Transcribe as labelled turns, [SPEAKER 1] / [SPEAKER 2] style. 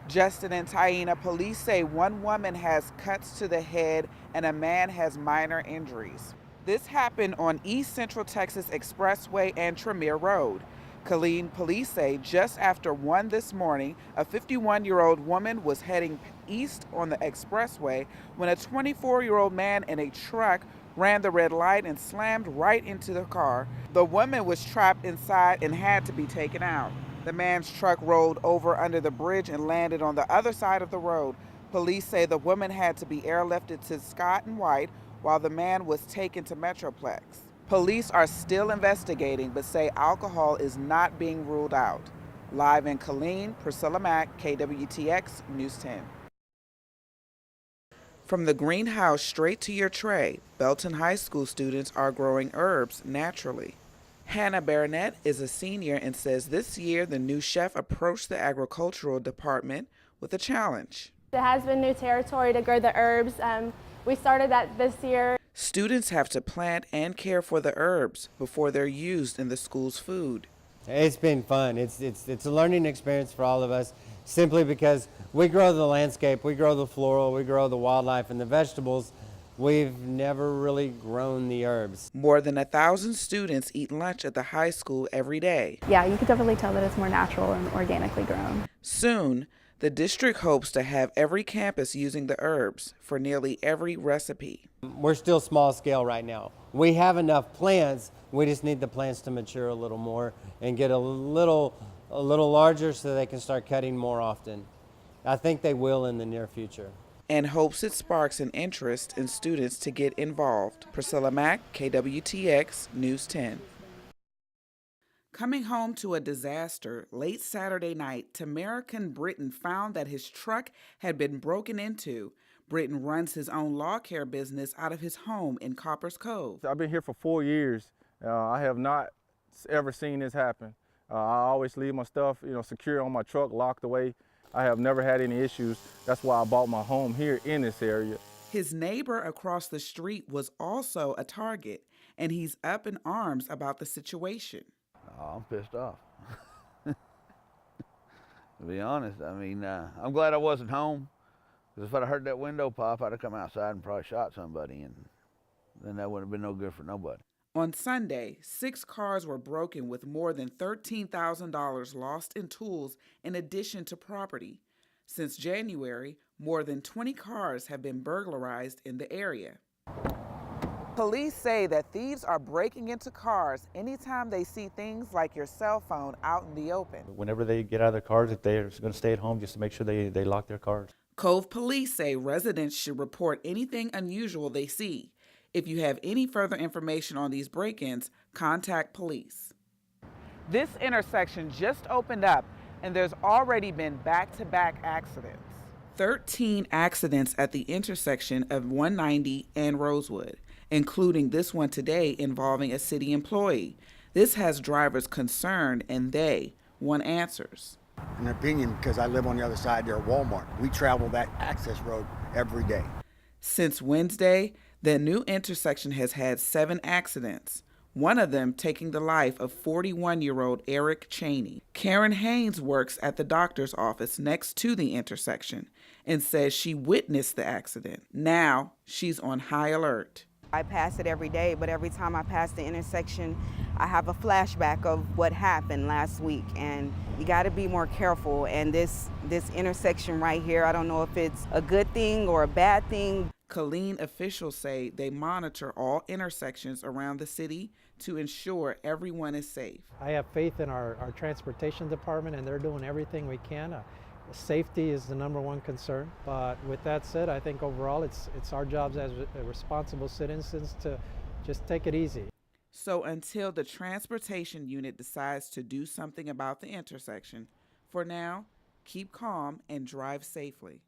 [SPEAKER 1] Justin and Taina, police say one woman has cuts to the head and a man has minor injuries. This happened on East Central Texas Expressway and Tremere Road. Killeen police say just after 1 this morning, a 51-year-old woman was heading east on the expressway when a 24-year-old man in a truck ran the red light and slammed right into the car. The woman was trapped inside and had to be taken out. The man's truck rolled over under the bridge and landed on the other side of the road. Police say the woman had to be airlifted to Scott and White while the man was taken to Metroplex. Police are still investigating but say alcohol is not being ruled out. Live in Killeen, Priscilla Mac, KWTX News 10. From the greenhouse straight to your tray, Belton High School students are growing herbs naturally. Hannah Barnett is a senior and says this year the new chef approached the agricultural department with a challenge.
[SPEAKER 2] It has been new territory to grow the herbs. We started that this year.
[SPEAKER 1] Students have to plant and care for the herbs before they're used in the school's food.
[SPEAKER 3] It's been fun. It's a learning experience for all of us, simply because we grow the landscape, we grow the floral, we grow the wildlife and the vegetables. We've never really grown the herbs.
[SPEAKER 1] More than 1,000 students eat lunch at the high school every day.
[SPEAKER 4] Yeah, you can definitely tell that it's more natural and organically grown.
[SPEAKER 1] Soon, the district hopes to have every campus using the herbs for nearly every recipe.
[SPEAKER 3] We're still small scale right now. We have enough plants, we just need the plants to mature a little more and get a little larger so they can start cutting more often. I think they will in the near future.
[SPEAKER 1] And hopes it sparks an interest in students to get involved. Priscilla Mac, KWTX News 10. Coming home to a disaster late Saturday night, Tamarican Britton found that his truck had been broken into. Britton runs his own law care business out of his home in Coppers Cove.
[SPEAKER 5] I've been here for 4 years. I have not ever seen this happen. I always leave my stuff, secure on my truck, locked away. I have never had any issues. That's why I bought my home here in this area.
[SPEAKER 1] His neighbor across the street was also a target, and he's up in arms about the situation.
[SPEAKER 6] Oh, I'm pissed off. To be honest, I'm glad I wasn't home, because if I'd have heard that window pop, I'd have come outside and probably shot somebody, and then that wouldn't have been no good for nobody.
[SPEAKER 1] On Sunday, 6 cars were broken with more than $13,000 lost in tools in addition to property. Since January, more than 20 cars have been burglarized in the area. Police say that thieves are breaking into cars anytime they see things like your cell phone out in the open.
[SPEAKER 7] Whenever they get out of their cars, if they're going to stay at home, just to make sure they lock their cars.
[SPEAKER 1] Cove police say residents should report anything unusual they see. If you have any further information on these break-ins, contact police. This intersection just opened up, and there's already been back-to-back accidents. 13 accidents at the intersection of 190 and Rosewood, including this one today involving a city employee. This has drivers concerned, and they want answers.
[SPEAKER 8] An opinion, because I live on the other side there at Walmart. We travel that access road every day.
[SPEAKER 1] Since Wednesday, the new intersection has had 7 accidents, one of them taking the life of 41-year-old Eric Cheney. Karen Haynes works at the doctor's office next to the intersection and says she witnessed the accident. Now she's on high alert.
[SPEAKER 9] I pass it every day, but every time I pass the intersection, I have a flashback of what happened last week, and you got to be more careful. And this intersection right here, I don't know if it's a good thing or a bad thing.
[SPEAKER 1] Killeen officials say they monitor all intersections around the city to ensure everyone is safe.
[SPEAKER 10] I have faith in our transportation department, and they're doing everything we can. Safety is the #1 concern, but with that said, I think overall it's our jobs as responsible citizens to just take it easy.
[SPEAKER 1] So until the transportation unit decides to do something about the intersection, for now, keep calm and drive safely.